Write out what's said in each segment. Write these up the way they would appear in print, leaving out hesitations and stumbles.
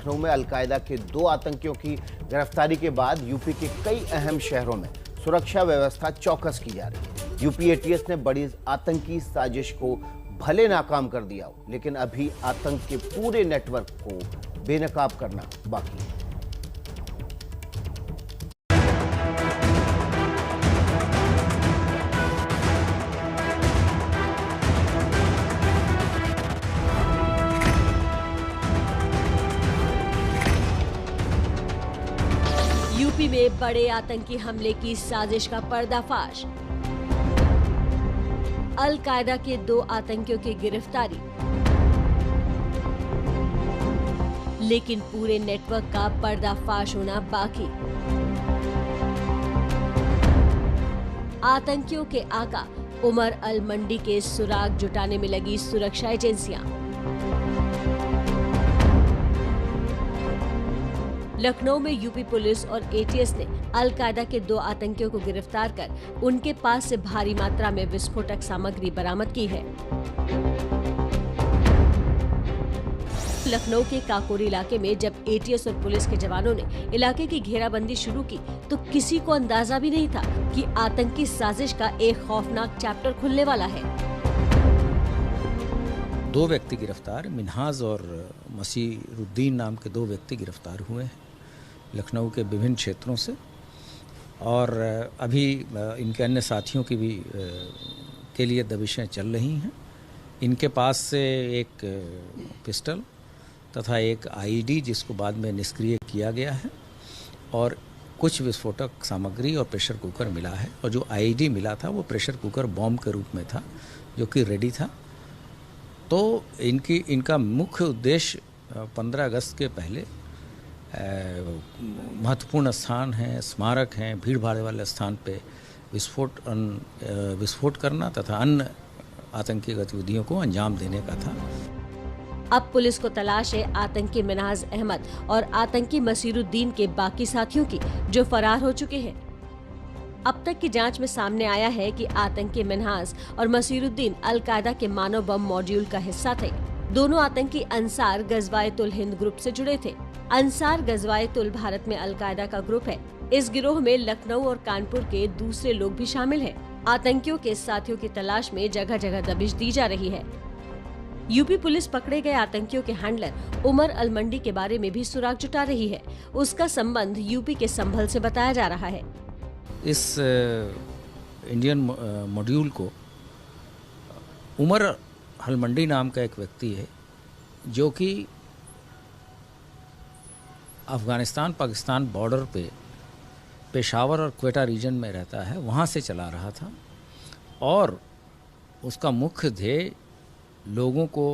लखनऊ में अलकायदा के 2 आतंकियों की गिरफ्तारी के बाद यूपी के कई अहम शहरों में सुरक्षा व्यवस्था चौकस की जा रही है। यूपी एटीएस ने बड़ी आतंकी साजिश को भले नाकाम कर दिया हो, लेकिन अभी आतंक के पूरे नेटवर्क को बेनकाब करना बाकी है। यूपी में बड़े आतंकी हमले की साजिश का पर्दाफाश। अल-कायदा के 2 आतंकियों की गिरफ्तारी, लेकिन पूरे नेटवर्क का पर्दाफाश होना बाकी। आतंकियों के आका उमर अल मंडी के सुराग जुटाने में लगी सुरक्षा एजेंसियां। लखनऊ में यूपी पुलिस और एटीएस ने अल-कायदा के 2 आतंकियों को गिरफ्तार कर उनके पास से भारी मात्रा में विस्फोटक सामग्री बरामद की है। लखनऊ के काकोरी इलाके में जब एटीएस और पुलिस के जवानों ने इलाके की घेराबंदी शुरू की तो किसी को अंदाजा भी नहीं था कि आतंकी साजिश का एक खौफनाक चैप्टर खुलने वाला है। 2 व्यक्ति गिरफ्तार, मिन्हाज और मसीरुद्दीन नाम के 2 व्यक्ति गिरफ्तार हुए हैं लखनऊ के विभिन्न क्षेत्रों से, और अभी इनके अन्य साथियों की भी के लिए दबिशें चल रही हैं। इनके पास से एक पिस्टल तथा एक आईडी, जिसको बाद में निष्क्रिय किया गया है, और कुछ विस्फोटक सामग्री और प्रेशर कुकर मिला है। और जो आईडी मिला था वो प्रेशर कुकर बॉम्ब के रूप में था, जो कि रेडी था। तो इनका मुख्य उद्देश्य 15 अगस्त के पहले महत्वपूर्ण स्थान हैं, स्मारक हैं, भीड़ भाड़ वाले स्थान पे विस्फोट करना तथा अन्य आतंकी गतिविधियों को अंजाम देने का था। अब पुलिस को तलाश है आतंकी मिन्हाज अहमद और आतंकी मसीरुद्दीन के बाकी साथियों की, जो फरार हो चुके हैं। अब तक की जांच में सामने आया है कि आतंकी मिन्हाज और मसीरुद्दीन अल-कायदा के मानव बम मॉड्यूल का हिस्सा थे। दोनों आतंकी अंसार गज़वाए-उल हिंद ग्रुप से जुड़े थे। अंसार गज़वाए-उल भारत में अल-कायदा का ग्रुप है। इस गिरोह में लखनऊ और कानपुर के दूसरे लोग भी शामिल हैं। आतंकियों के साथियों की तलाश में जगह जगह दबिश दी जा रही है। यूपी पुलिस पकड़े गए आतंकियों के हैंडलर उमर अल मंडी के बारे में भी सुराग जुटा रही है। उसका संबंध यूपी के संभल से बताया जा रहा है। इस इंडियन मॉड्यूल को उमर अल मंडी नाम का एक व्यक्ति है, जो कि अफ़गानिस्तान पाकिस्तान बॉर्डर पे पेशावर और क्वेटा रीजन में रहता है, वहाँ से चला रहा था। और उसका मुख्य ध्येय लोगों को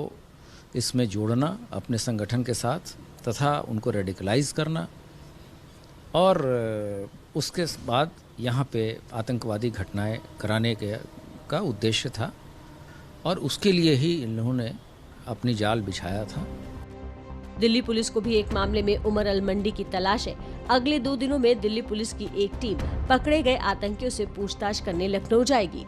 इसमें जोड़ना अपने संगठन के साथ तथा उनको रेडिकलाइज करना, और उसके बाद यहाँ पे आतंकवादी घटनाएं कराने का उद्देश्य था, और उसके लिए ही इन्होंने अपनी जाल बिछाया था। दिल्ली पुलिस को भी एक मामले में उमर अल मंडी की तलाश है। अगले 2 दिनों में दिल्ली पुलिस की एक टीम पकड़े गए आतंकियों से पूछताछ करने लखनऊ जाएगी।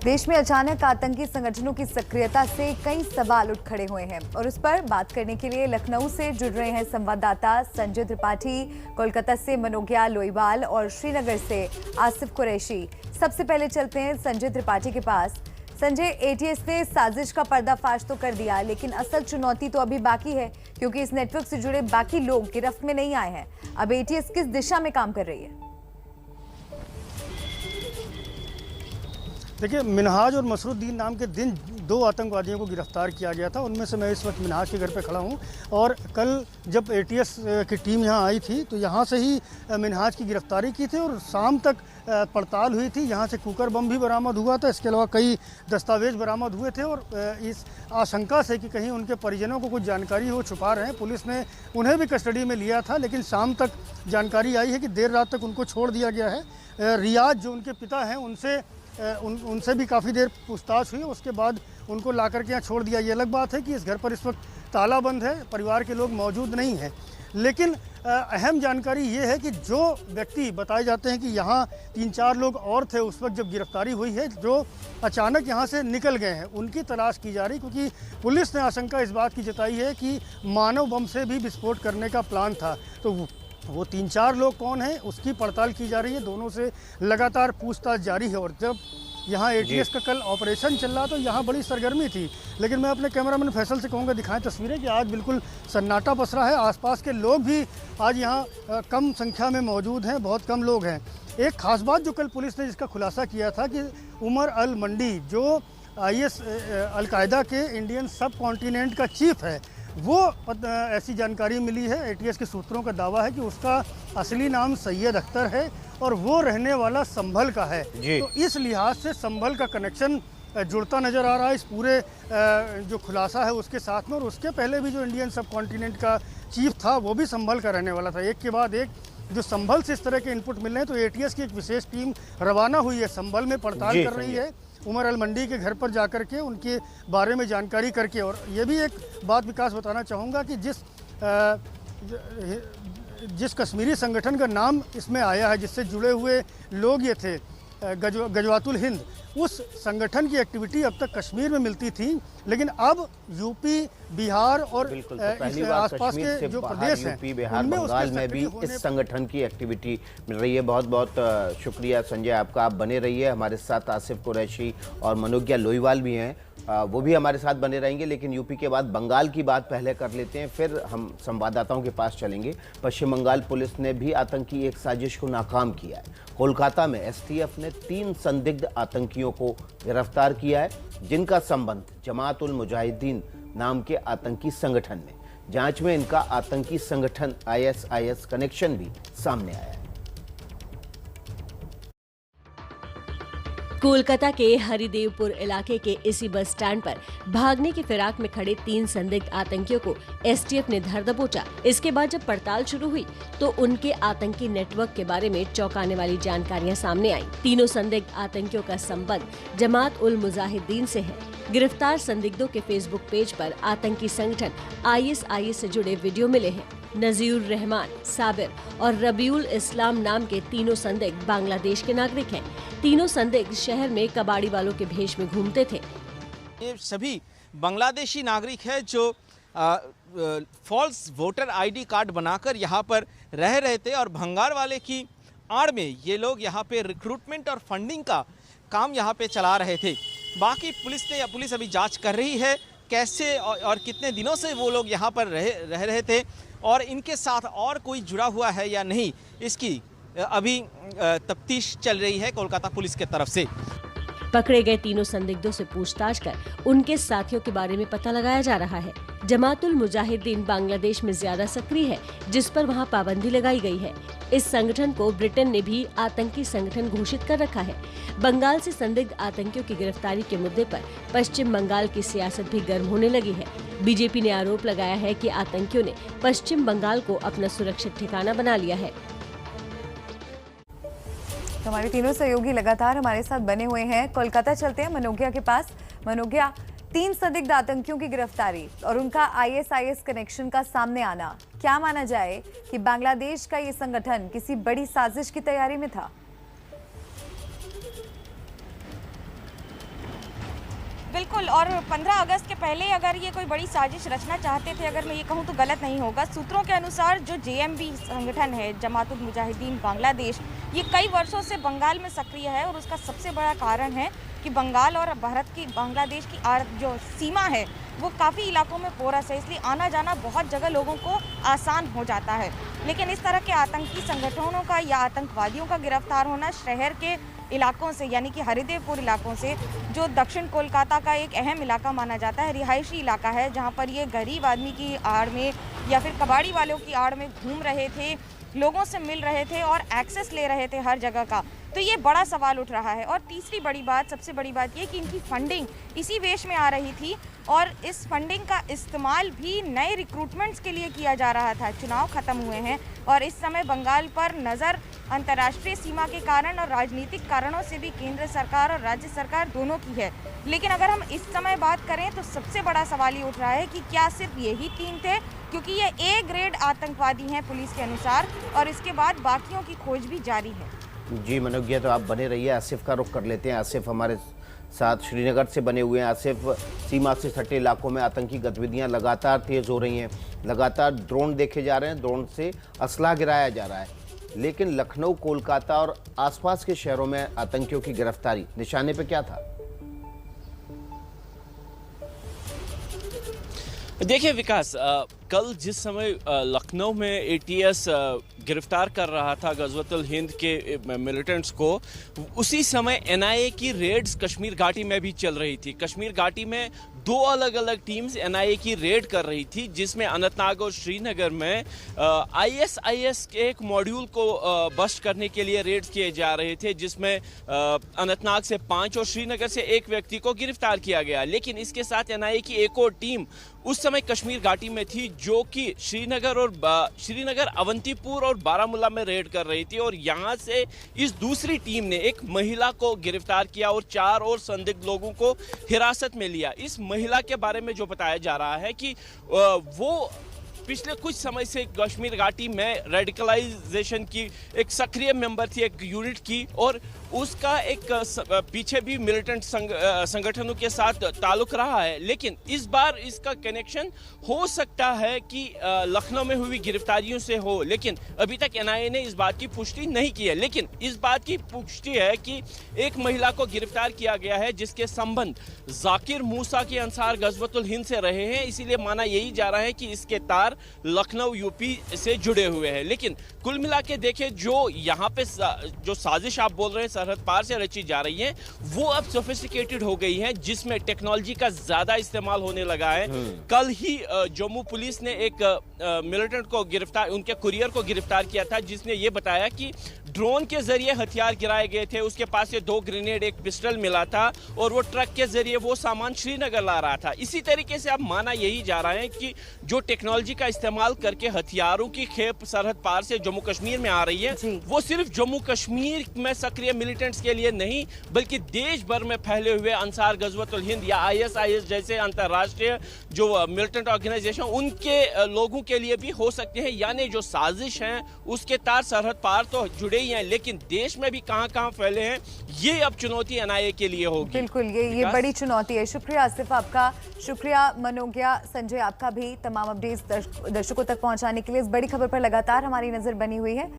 देश में अचानक आतंकी संगठनों की सक्रियता से कई सवाल उठ खड़े हुए हैं, और उस पर बात करने के लिए लखनऊ से जुड़ रहे हैं संवाददाता संजय त्रिपाठी, कोलकाता से मनोज्ञा लोईवाल और श्रीनगर से आसिफ कुरैशी। सबसे पहले चलते हैं संजय त्रिपाठी के पास। संजय, एटीएस ने साजिश का पर्दाफाश तो कर दिया, लेकिन असल चुनौती तो अभी बाकी है, क्योंकि इस नेटवर्क से जुड़े बाकी लोग गिरफ्त में नहीं आए हैं। अब एटीएस किस दिशा में काम कर रही है? देखिए, मिन्हाज और मसरुद्दीन नाम के 2 आतंकवादियों को गिरफ्तार किया गया था। उनमें से मैं इस वक्त मिन्हाज के घर पे खड़ा हूं, और कल जब एटीएस की टीम यहां आई थी तो यहां से ही मिन्हाज की गिरफ्तारी की थी, और शाम तक पड़ताल हुई थी। यहां से कुकर बम भी बरामद हुआ था। इसके अलावा कई दस्तावेज बरामद हुए थे, और इस आशंका से कि कहीं उनके परिजनों को कुछ जानकारी हो छुपा रहे हैं, पुलिस ने उन्हें भी कस्टडी में लिया था। लेकिन शाम तक जानकारी आई है कि देर रात तक उनको छोड़ दिया गया है। रियाज, जो उनके पिता हैं, उनसे उनसे भी काफ़ी देर पूछताछ हुई। उसके बाद उनको ला करके यहाँ छोड़ दिया। ये अलग बात है कि इस घर पर इस वक्त ताला बंद है, परिवार के लोग मौजूद नहीं हैं। लेकिन अहम जानकारी ये है कि जो व्यक्ति बताए जाते हैं कि यहाँ 3-4 लोग और थे उस वक्त जब गिरफ्तारी हुई है, जो अचानक यहाँ से निकल गए हैं, उनकी तलाश की जा रही, क्योंकि पुलिस ने आशंका इस बात की जताई है कि मानव बम से भी विस्फोट करने का प्लान था। तो वो 3-4 लोग कौन हैं उसकी पड़ताल की जा रही है। दोनों से लगातार पूछताछ जारी है। और जब यहाँ एटीएस का कल ऑपरेशन चल रहा तो यहाँ बड़ी सरगर्मी थी। लेकिन मैं अपने कैमरामैन फैसल से कहूँगा दिखाएं तस्वीरें कि आज बिल्कुल सन्नाटा पसरा है। आसपास के लोग भी आज यहाँ कम संख्या में मौजूद हैं, बहुत कम लोग हैं। एक खास बात जो कल पुलिस ने जिसका खुलासा किया था कि उमर अल मंडी जो IS अलकायदा के इंडियन सब कॉन्टिनेंट का चीफ है, वो ऐसी जानकारी मिली है। एटीएस के सूत्रों का दावा है कि उसका असली नाम सैयद अख्तर है और वो रहने वाला संभल का है। तो इस लिहाज से संभल का कनेक्शन जुड़ता नज़र आ रहा है इस पूरे जो खुलासा है उसके साथ में। और उसके पहले भी जो इंडियन सब कॉन्टिनेंट का चीफ था वो भी संभल का रहने वाला था। एक के बाद एक जो संभल से इस तरह के इनपुट मिल रहे हैं, तो एटीएस की एक विशेष टीम रवाना हुई है, संभल में पड़ताल कर रही है, उमर अल मंडी के घर पर जाकर के उनके बारे में जानकारी करके। और ये भी एक बात विकास बताना चाहूँगा कि जिस कश्मीरी संगठन का नाम इसमें आया है, जिससे जुड़े हुए लोग ये थे गजवातुल हिंद, उस संगठन की एक्टिविटी अब तक कश्मीर में मिलती थी, लेकिन अब यूपी, बिहार और आसपास के जो प्रदेश हैं, यूपी, बिहार, बंगाल में भी इस संगठन की एक्टिविटी मिल रही है। बहुत बहुत शुक्रिया संजय आपका। आप बने रहिए हमारे साथ। आसिफ कुरैशी और मनोज्ञा लोईवाल भी हैं, वो भी हमारे साथ बने रहेंगे। लेकिन यूपी के बाद बंगाल की बात पहले कर लेते हैं, फिर हम संवाददाताओं के पास चलेंगे। पश्चिम बंगाल पुलिस ने भी आतंकी एक साजिश को नाकाम किया है। कोलकाता में एसटीएफ ने 3 संदिग्ध आतंकियों को गिरफ्तार किया है, जिनका संबंध जमात उल मुजाहिदीन नाम के आतंकी संगठन में। जांच में इनका आतंकी संगठन ISIS कनेक्शन भी सामने आया है। कोलकाता के हरिदेवपुर इलाके के इसी बस स्टैंड पर भागने की फिराक में खड़े 3 संदिग्ध आतंकियों को एसटीएफ ने धर दबोचा। इसके बाद जब पड़ताल शुरू हुई तो उनके आतंकी नेटवर्क के बारे में चौंकाने वाली जानकारियां सामने आई। तीनों संदिग्ध आतंकियों का संबंध जमात उल मुजाहिदीन से है। गिरफ्तार संदिग्धों के फेसबुक पेज पर आतंकी संगठन ISIS से जुड़े वीडियो मिले हैं। नजीर रहमान, साबिर और रबीउल इस्लाम नाम के तीनों संदिग्ध बांग्लादेश के नागरिक हैं। तीनों संदिग्ध शहर में कबाड़ी वालों के भेष में घूमते थे। ये सभी बांग्लादेशी नागरिक हैं जो फॉल्स वोटर ID कार्ड बनाकर यहाँ पर रह रहे थे और भंगार वाले की आड़ में ये लोग यहाँ पे रिक्रूटमेंट और फंडिंग का काम यहाँ पे चला रहे थे। बाकी पुलिस अभी जांच कर रही है कैसे और कितने दिनों से वो लोग यहाँ पर रह रहे थे और इनके साथ और कोई जुड़ा हुआ है या नहीं, इसकी अभी तफ्तीश चल रही है कोलकाता पुलिस के तरफ से। पकड़े गए तीनों संदिग्धों से पूछताछ कर उनके साथियों के बारे में पता लगाया जा रहा है। जमातुल मुजाहिदीन बांग्लादेश में ज्यादा सक्रिय है, जिस पर वहां पाबंदी लगाई गई है। इस संगठन को ब्रिटेन ने भी आतंकी संगठन घोषित कर रखा है। बंगाल से संदिग्ध आतंकियों की गिरफ्तारी के मुद्दे पर पश्चिम बंगाल की सियासत भी गर्म होने लगी है। बीजेपी ने आरोप लगाया है कि आतंकियों ने पश्चिम बंगाल को अपना सुरक्षित ठिकाना बना लिया है। तो हमारे तीनों सहयोगी लगातार हमारे साथ बने हुए हैं। कोलकाता चलते हैं मनोज्ञा के पास। मनोज्ञा, 3 संदिग्ध आतंकियों की गिरफ्तारी और उनका ISIS कनेक्शन का सामने आना, क्या माना जाए कि बांग्लादेश का ये संगठन किसी बड़ी साजिश की तैयारी में था? बिल्कुल, और 15 अगस्त के पहले अगर ये कोई बड़ी साजिश रचना चाहते थे, अगर मैं ये कहूँ तो गलत नहीं होगा। सूत्रों के अनुसार जो JMB संगठन है, जमातुल मुजाहिदीन बांग्लादेश, ये कई वर्षों से बंगाल में सक्रिय है और उसका सबसे बड़ा कारण है कि बंगाल और बांग्लादेश की जो सीमा है वो काफ़ी इलाकों में पोरस है, इसलिए आना जाना बहुत जगह लोगों को आसान हो जाता है। लेकिन इस तरह के आतंकी संगठनों का या आतंकवादियों का गिरफ्तार होना शहर के इलाकों से, यानी कि हरिदेवपुर इलाकों से, जो दक्षिण कोलकाता का एक अहम इलाका माना जाता है, रिहायशी इलाका है, जहां पर ये गरीब आदमी की आड़ में या फिर कबाड़ी वालों की आड़ में घूम रहे थे, लोगों से मिल रहे थे और एक्सेस ले रहे थे हर जगह का। तो ये बड़ा सवाल उठ रहा है। और तीसरी बड़ी बात, सबसे बड़ी बात ये कि इनकी फंडिंग इसी वेश में आ रही थी और इस फंडिंग का इस्तेमाल भी नए रिक्रूटमेंट्स के लिए किया जा रहा था। चुनाव खत्म हुए हैं और इस समय बंगाल पर नज़र अंतर्राष्ट्रीय सीमा के कारण और राजनीतिक कारणों से भी केंद्र सरकार और राज्य सरकार दोनों की है। लेकिन अगर हम इस समय बात करें तो सबसे बड़ा सवाल ये उठ रहा है कि क्या सिर्फ यही 3 थे, क्योंकि ये ए ग्रेड आतंकवादी हैं पुलिस के अनुसार, और इसके बाद बाकियों की खोज भी जारी है। जी मनोज्ञा, तो आप बने रहिए। आसिफ का रुख कर लेते हैं। आसिफ हमारे साथ श्रीनगर से बने हुए हैं। आसिफ, सीमा से सटे इलाकों में आतंकी गतिविधियां लगातार तेज हो रही हैं, लगातार ड्रोन देखे जा रहे हैं, ड्रोन से असला गिराया जा रहा है, लेकिन लखनऊ, कोलकाता और आसपास के शहरों में आतंकियों की गिरफ्तारी निशाने पे क्या था? देखिए विकास, कल जिस समय लखनऊ में एटीएस गिरफ्तार कर रहा था गजवतुल हिंद के मिलिटेंट्स को, उसी समय एनआईए की रेड्स कश्मीर घाटी में भी चल रही थी। कश्मीर घाटी में 2 अलग अलग टीम्स एनआईए की रेड कर रही थी, जिसमें अनंतनाग और श्रीनगर में आईएसआईएस के एक मॉड्यूल को बस्ट करने के लिए रेड्स किए जा रहे थे, जिसमें अनंतनाग से 5 और श्रीनगर से 1 व्यक्ति को गिरफ्तार किया गया। लेकिन इसके साथ एनआईए की एक और टीम उस समय कश्मीर घाटी में थी, जो कि श्रीनगर, अवंतीपुर और बारामूला में रेड कर रही थी, और यहां से इस दूसरी टीम ने एक महिला को गिरफ्तार किया और 4 और संदिग्ध लोगों को हिरासत में लिया। इस महिला के बारे में जो बताया जा रहा है कि वो पिछले कुछ समय से कश्मीर घाटी में रेडिकलाइजेशन की एक सक्रिय मेंबर थी, एक यूनिट की, और उसका एक पीछे भी मिलिटेंट संगठनों के साथ ताल्लुक रहा है। लेकिन इस बार इसका कनेक्शन हो सकता है कि लखनऊ में हुई गिरफ्तारियों से हो, लेकिन अभी तक एनआईए ने इस बात की पुष्टि नहीं की है। लेकिन इस बात की पुष्टि है कि एक महिला को गिरफ्तार किया गया है, जिसके संबंध जाकिर मूसा के अनुसार गजवतुल हिंद से रहे हैं, इसीलिए माना यही जा रहा है कि इसके तार लखनऊ यूपी से जुड़े हुए हैं। लेकिन कुल मिला के देखें, जो यहाँ पे जो साजिश आप बोल रहे हैं सरहद पार से रची जा रही है, वो अब सोफिस्टिकेटेड हो गई है, जिसमें टेक्नोलॉजी का ज्यादा इस्तेमाल होने लगा है। कल ही जम्मू पुलिस ने एक मिलिटेंट को गिरफ्तार, उनके कुरियर को गिरफ्तार किया था, जिसने ये बताया कि ड्रोन के जरिए हथियार गिराए गए थे। उसके पास से 2 ग्रेनेड, 1 पिस्टल मिला था, और वो ट्रक के जरिए वो सामान श्रीनगर ला रहा था। इसी तरीके से अब माना यही जा रहा है कि जो टेक्नोलॉजी का इस्तेमाल करके हथियारों की खेप सरहद पार से जम्मू कश्मीर में आ रही है, वो सिर्फ जम्मू कश्मीर में सक्रिय मिलिटेंट्स के लिए नहीं, बल्कि देश भर में फैले हुए अंसार गजवतुल हिंद या आईएसआईएस जैसे अंतर्राष्ट्रीय जो मिलिटेंट ऑर्गेनाइजेशन, उनके लोगों के लिए भी हो सकते हैं। यानी जो साजिश हैं उसके तार सरहद पार तो जुड़े ही हैं, लेकिन देश में भी कहां-कहां फैले हैं, ये अब चुनौती एनआईए के लिए होगी। बिल्कुल, ये बड़ी चुनौती है। शुक्रिया आसिफ आपका, शुक्रिया मनोज्ञा, संजय आपका भी तमाम अपडेट्स दर्शकों तक पहुंचाने के लिए। इस बड़ी खबर पर लगातार हमारी नजर बनी हुई है।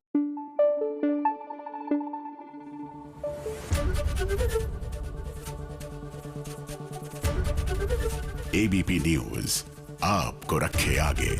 एबीपी न्यूज आपको रखे आगे।